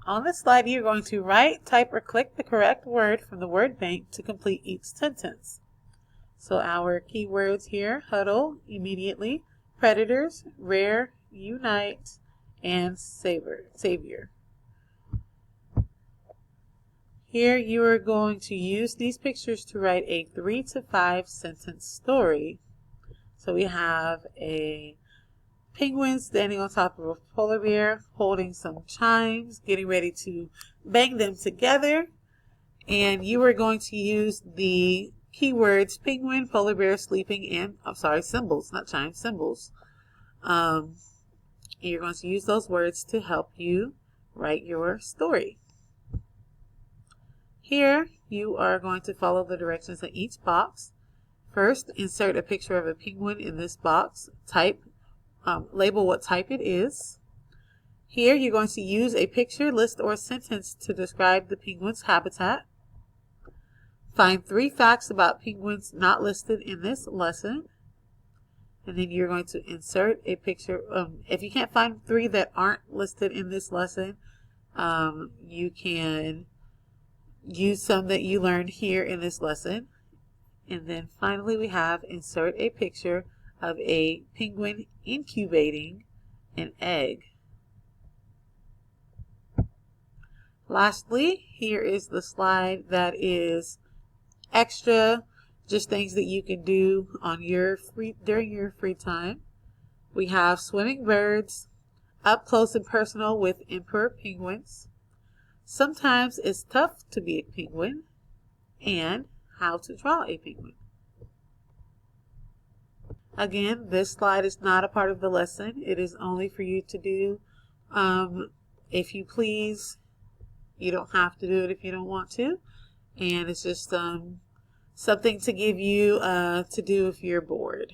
On this slide, you're going to write, type, or click the correct word from the word bank to complete each sentence. So our keywords here: huddle, immediately, predators, rare, unite, and savior. Here you are going to use these pictures to write a 3 to 5 sentence story. So we have a penguin standing on top of a polar bear, holding some chimes, getting ready to bang them together. And you are going to use the keywords penguin, polar bear, sleeping, and, symbols, not chimes, symbols. You're going to use those words to help you write your story. Here, you are going to follow the directions in each box. First, insert a picture of a penguin in this box. Label what type it is. Here, you're going to use a picture, list, or sentence to describe the penguin's habitat. Find 3 facts about penguins not listed in this lesson. And then you're going to insert a picture. If you can't find 3 that aren't listed in this lesson, you can use some that you learned here in this lesson. And then finally we have insert a picture of a penguin incubating an egg. Lastly, here is the slide that is extra, just things that you can do on during your free time. We have swimming birds, up close and personal with emperor penguins, sometimes it's tough to be a penguin, and how to draw a penguin. Again, this slide is not a part of the lesson. It is only for you to do if you please. You don't have to do it if you don't want to. And it's just something to give you to do if you're bored.